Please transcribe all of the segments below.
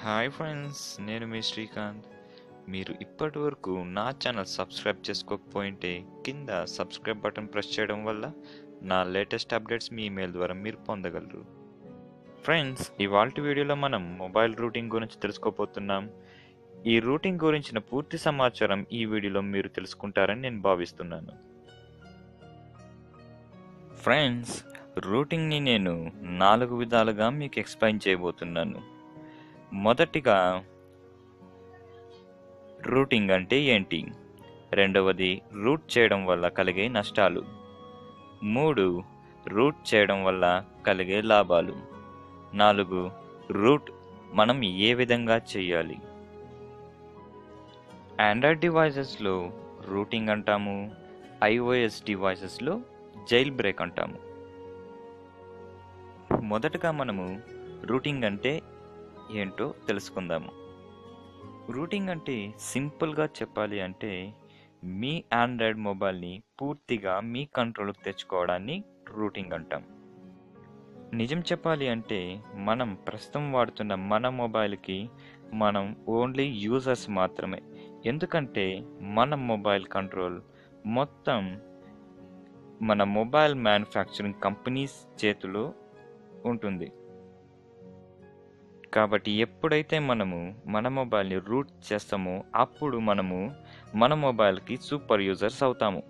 Hi friends, నేను మీ శ్రీకాంత్. మీరు ఇప్పటి వరకు నా ఛానల్ సబ్స్క్రైబ్ చేసుకోకపోయింటే కింద సబ్స్క్రైబ్ బటన్ ప్రెస్ చేయడం వల్ల నా లేటెస్ట్ అప్డేట్స్ మీ ఈమెయిల్ ద్వారా మీరు పొందగలరు. ఫ్రెండ్స్, ఇవాల్టి వీడియోలో మనం మొబైల్ రూటింగ్ గురించి తెలుసుకోబోతున్నాం. ఈ రూటింగ్ గురించిన పూర్తి సమాచారం ఈ వీడియోలో మీరు తెలుసుకుంటారని నేను భావిస్తున్నాను. ఫ్రెండ్స్, రూటింగ్ని నేను 4 విధాలుగా మీకు ఎక్స్ప్లెయిన్ చేయబోతున్నాను. మొదటిగా రూటింగ్ అంటే ఏంటి, రెండవది రూట్ చేయడం వల్ల కలిగే నష్టాలు, 3 రూట్ చేయడం వల్ల కలిగే లాభాలు, 4 రూట్ మనం ఏ విధంగా చేయాలి. ఆండ్రాయిడ్ డివైసెస్లో రూటింగ్ అంటాము, iOS డివైసెస్లో జైల్ బ్రేక్ అంటాము. మొదటగా మనము రూటింగ్ అంటే ఏంటో తెలుసుకుందాము. రూటింగ్ అంటే సింపుల్గా చెప్పాలి అంటే మీ ఆండ్రాయిడ్ మొబైల్ని పూర్తిగా మీ కంట్రోల్కి తెచ్చుకోవడాన్ని రూటింగ్ అంటాం. నిజం చెప్పాలి అంటే మనం ప్రస్తుతం వాడుతున్న మన మొబైల్కి మనం ఓన్లీ యూజర్స్ మాత్రమే. ఎందుకంటే మన మొబైల్ కంట్రోల్ మొత్తం మన మొబైల్ మ్యానుఫ్యాక్చరింగ్ కంపెనీస్ చేతిలో ఉంటుంది. కాబట్టి ఎప్పుడైతే మనము మన మొబైల్ని రూట్ చేస్తామో అప్పుడు మనము మన మొబైల్కి సూపర్ యూజర్స్ అవుతాము.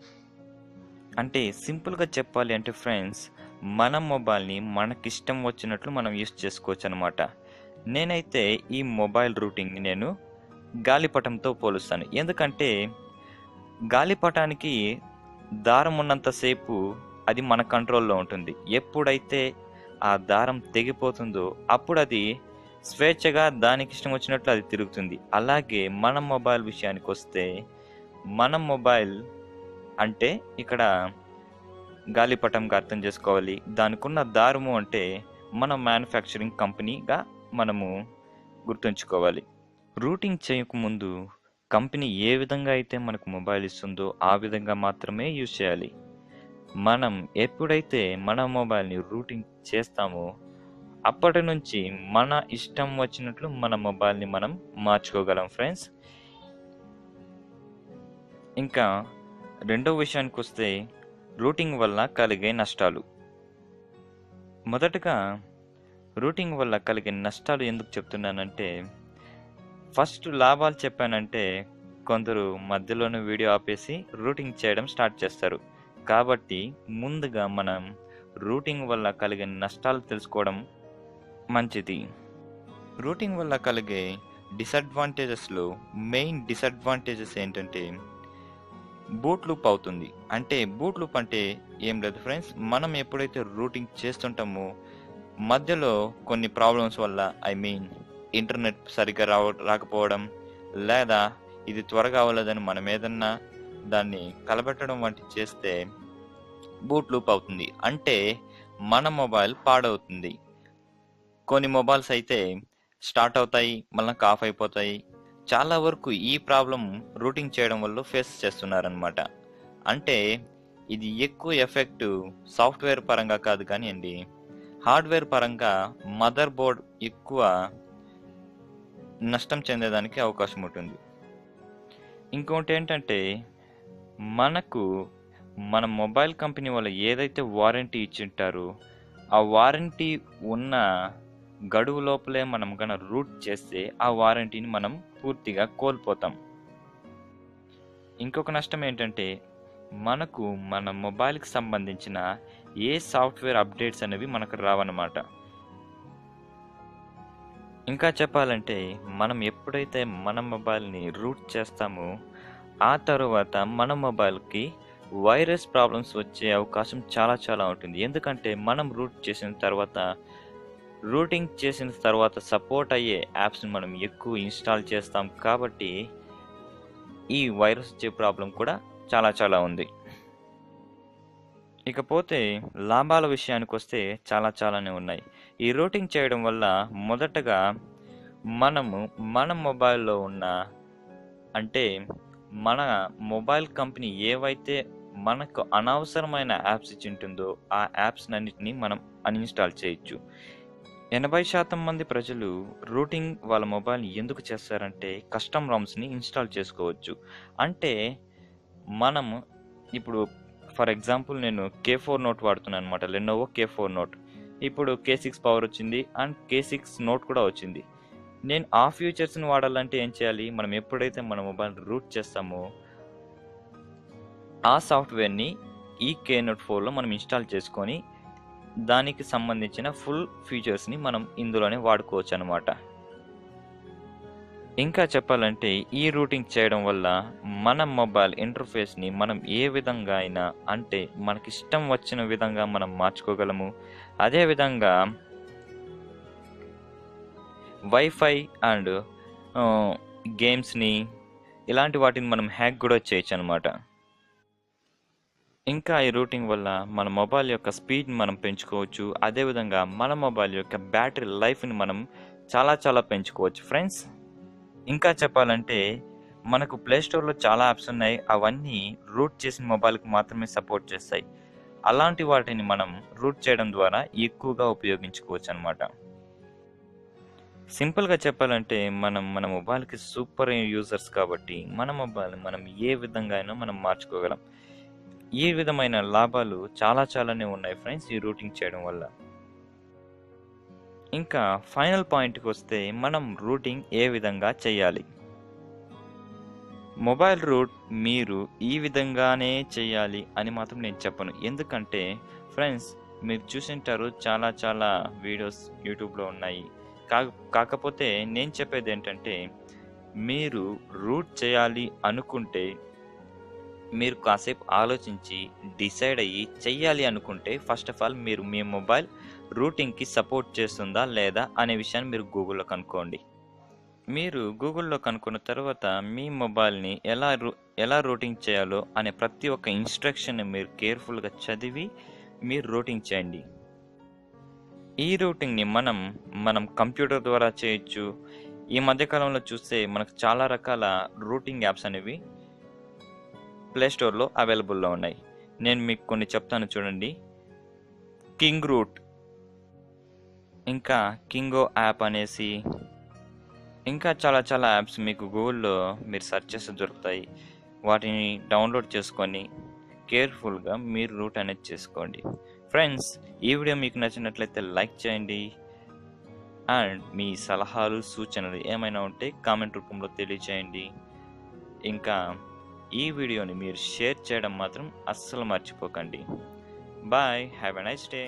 అంటే సింపుల్గా చెప్పాలి అంటే ఫ్రెండ్స్, మన మొబైల్ని మనకిష్టం వచ్చినట్లు మనం యూస్ చేసుకోవచ్చు అనమాట. నేనైతే ఈ మొబైల్ రూటింగ్ని నేను గాలిపటంతో పోలుస్తాను. ఎందుకంటే గాలిపటానికి దారం ఉన్నంతసేపు అది మన కంట్రోల్లో ఉంటుంది. ఎప్పుడైతే ఆ దారం తెగిపోతుందో అప్పుడు అది స్వేచ్ఛగా దానికి ఇష్టం వచ్చినట్లు అది తిరుగుతుంది. అలాగే మన మొబైల్ విషయానికి వస్తే మన మొబైల్ అంటే ఇక్కడ గాలిపటంగా అర్థం చేసుకోవాలి. దానికి ఉన్న దారము అంటే మన మ్యానుఫ్యాక్చరింగ్ కంపెనీగా మనము గుర్తుంచుకోవాలి. రూటింగ్ చేయకముందు కంపెనీ ఏ విధంగా అయితే మనకు మొబైల్ ఇస్తుందో ఆ విధంగా మాత్రమే యూజ్ చేయాలి. మనం ఎప్పుడైతే మన మొబైల్ని రూటింగ్ చేస్తామో అప్పటి నుంచి మన ఇష్టం వచ్చినట్లు మన మొబైల్ని మనం మార్చుకోగలం ఫ్రెండ్స్. ఇంకా రెండో విషయానికి వస్తే రూటింగ్ వల్ల కలిగే నష్టాలు. మొదటగా రూటింగ్ వల్ల కలిగే నష్టాలు ఎందుకు చెప్తున్నానంటే, ఫస్ట్ లాభాలు చెప్పానంటే కొందరు మధ్యలోనే వీడియో ఆపేసి రూటింగ్ చేయడం స్టార్ట్ చేస్తారు. కాబట్టి ముందుగా మనం రూటింగ్ వల్ల కలిగే నష్టాలు తెలుసుకోవడం మంచిది. రూటింగ్ వల్ల కలిగే డిసడ్వాంటేజెస్లో మెయిన్ డిసడ్వాంటేజెస్ ఏంటంటే బూట్ లూప్ అవుతుంది. అంటే బూట్ లూప్ అంటే ఏం లేదు ఫ్రెండ్స్, మనం ఎప్పుడైతే రూటింగ్ చేస్తుంటామో మధ్యలో కొన్ని ప్రాబ్లమ్స్ వల్ల ఇంటర్నెట్ సరిగ్గా రాకపోవడం, లేదా ఇది త్వరగా అవ్వలేదని మనం ఏదన్నా దాన్ని కలబెట్టడం వంటి చేస్తే బూట్ లూప్ అవుతుంది. అంటే మన మొబైల్ పాడవుతుంది. కొన్ని మొబైల్స్ అయితే స్టార్ట్ అవుతాయి, మళ్ళీ ఆఫ్ అయిపోతాయి. చాలా వరకు ఈ ప్రాబ్లం రూటింగ్ చేయడం వల్ల ఫేస్ చేస్తున్నారనమాట. అంటే ఇది ఎక్కువ ఎఫెక్ట్ సాఫ్ట్వేర్ పరంగా కాదు కానీ అండి, హార్డ్వేర్ పరంగా మదర్ బోర్డ్ ఎక్కువ నష్టం చెందేదానికి అవకాశం ఉంటుంది. ఇంకోటి ఏంటంటే మనకు మన మొబైల్ కంపెనీ వాళ్ళు ఏదైతే వారంటీ ఇచ్చింటారో ఆ వారంటీ ఉన్న గడువు లోపలే మనం కనుక రూట్ చేస్తే ఆ వారంటీని మనం పూర్తిగా కోల్పోతాం. ఇంకొక నష్టం ఏంటంటే మనకు మన మొబైల్కి సంబంధించిన ఏ సాఫ్ట్వేర్ అప్డేట్స్ అనేవి మనకు రావన్నమాట. ఇంకా చెప్పాలంటే మనం ఎప్పుడైతే మన మొబైల్ని రూట్ చేస్తామో ఆ తర్వాత మన మొబైల్కి వైరస్ ప్రాబ్లమ్స్ వచ్చే అవకాశం చాలా ఉంటుంది. ఎందుకంటే మనం రూటింగ్ చేసిన తర్వాత సపోర్ట్ అయ్యే యాప్స్ని మనం ఎక్కువ ఇన్స్టాల్ చేస్తాం. కాబట్టి ఈ వైరస్ వచ్చే ప్రాబ్లం కూడా చాలా ఉంది. ఇకపోతే లాభాల విషయానికి వస్తే చాలానే ఉన్నాయి. ఈ రూటింగ్ చేయడం వల్ల మొదటగా మనము మన మొబైల్లో ఉన్న అంటే మన మొబైల్ కంపెనీ ఏవైతే మనకు అనవసరమైన యాప్స్ ఇచ్చి ఉంటుందో ఆ యాప్స్ అన్నిటిని మనం అన్ఇన్స్టాల్ చేయొచ్చు. 80% మంది ప్రజలు రూటింగ్ వాళ్ళ మొబైల్‌ని ఎందుకు చేస్తారంటే, కస్టమ్ రామ్స్‌ని ఇన్‌స్టాల్ చేసుకోవచ్చు. అంటే మనము ఇప్పుడు ఫర్ ఎగ్జాంపుల్ నేను కే4 నోట్ వాడుతున్నాననమాట. లెనోవో కే4 నోట్. ఇప్పుడు కే6 పవర్ వచ్చింది అండ్ కే6 నోట్ కూడా వచ్చింది. నేను ఆ ఫీచర్స్‌ని వాడాలంటే ఏం చేయాలి? మనం ఎప్పుడైతే మన మొబైల్ రూట్ చేస్తామో, ఆ సాఫ్ట్‌వేర్‌ని ఈ కే నోట్ 4లో మనం ఇన్‌స్టాల్ చేసుకొని, దానికి సంబంధించిన ఫుల్ ఫీచర్స్‌ని మనం ఇందులోనే వాడుకోవచ్చనమాట. ఇంకా చెప్పాలంటే ఈ రూటింగ్ చేయడం వల్ల మన మొబైల్ ఇంటర్ఫేస్‌ని మనం ఏ విధంగా అయినా అంటే మనకిష్టం వచ్చిన విధంగా మనం మార్చుకోగలము. అదే విధంగా వైఫై అండ్ ఆహ్, గేమ్స్‌ని ఇలాంటి వాటిని మనం హ్యాక్ గూడా చేయొచ్చనమాట. ఇంకా ఈ రూటింగ్ వల్ల మన మొబైల్ యొక్క స్పీడ్‌ని మనం పెంచుకోవచ్చు. అదే విధంగా మన మొబైల్ యొక్క బ్యాటరీ లైఫ్‌ని మనం చాలా చాలా పెంచుకోవచ్చు ఫ్రెండ్స్. ఇంకా చెప్పాలంటే మనకు ప్లే స్టోర్‌లో చాలా యాప్స్ ఉన్నాయి. అవన్నీ రూట్ చేసిన మొబైల్‌కి మాత్రమే సపోర్ట్ చేస్తాయి. అలాంటి వాటిని మనం రూట్ చేయడం ద్వారా ఎక్కువగా ఉపయోగించుకోవచ్చనమాట. సింపుల్‌గా చెప్పాలంటే మనం మన మొబైల్‌కి సూపర్ యూజర్స్ కాబట్టి మన మొబైల్‌ని మనం ఏ విధంగా అయినా మనం మార్చుకోగలం. ఈ విధమైన లాభాలు చాలా చాలానే ఉన్నాయి ఫ్రెండ్స్ ఈ రూటింగ్ చేయడం వల్ల. ఇంకా ఫైనల్ పాయింట్‌కొస్తే మనం రూటింగ్ ఏ విధంగా చేయాలి? మొబైల్ రూట్ మీరు ఈ విధంగానే చేయాలి అని మాత్రం నేను చెప్పను. ఎందుకంటే ఫ్రెండ్స్ మీరు చూసుంటారు చాలా చాలా వీడియోస్ యూట్యూబ్‌లో ఉన్నాయి. కాకపోతే నేను చెప్పేదేంటంటే మీరు రూట్ చేయాలి అనుకుంటే మీరు కాసేపు ఆలోచించి డిసైడ్ అయ్యి చెయ్యాలి అనుకుంటే ఫస్ట్ ఆఫ్ ఆల్ మీరు మీ మొబైల్ రూటింగ్‌కి సపోర్ట్ చేస్తుందా లేదా అనే విషయాన్ని మీరు గూగుల్‌లో కనుక్కోండి. మీరు గూగుల్‌లో కనుక్కున్న తర్వాత మీ మొబైల్‌ని ఎలా రూటింగ్ చేయాలో అనే ప్రతి ఒక్క ఇన్‌స్ట్రక్షన్‌ని మీరు కేర్‌ఫుల్‌గా చదివి మీరు రూటింగ్ చేయండి. ఈ రూటింగ్‌ని మనం కంప్యూటర్ ద్వారా చేయొచ్చు. ఈ మధ్య కాలంలో చూస్తే మనకు చాలా రకాల రూటింగ్ యాప్స్ అనేవి ప్లే స్టోర్‌లో అవైలబుల్‌లో ఉన్నాయి. నేను మీకు కొన్ని చెప్తాను చూడండి. కింగ్ రూట్, ఇంకా కింగో యాప్ అనేసి, ఇంకా చాలా చాలా యాప్స్ మీకు గూగుల్‌లో మీరు సెర్చ్ చేస్తే దొరుకుతాయి. వాటిని డౌన్లోడ్ చేసుకొని కేర్‌ఫుల్‌గా మీరు రూట్ అనేది చేసుకోండి. ఫ్రెండ్స్ ఈ వీడియో మీకు నచ్చినట్లయితే లైక్ చేయండి. అండ్ మీ సలహాలు, సూచనలు ఏమైనా ఉంటే కామెంట్ రూపంలో తెలియచేయండి. ఇంకా ఈ వీడియోని మీరు షేర్ చేయడం మాత్రం అస్సలు మర్చిపోకండి. Bye. Have a nice day.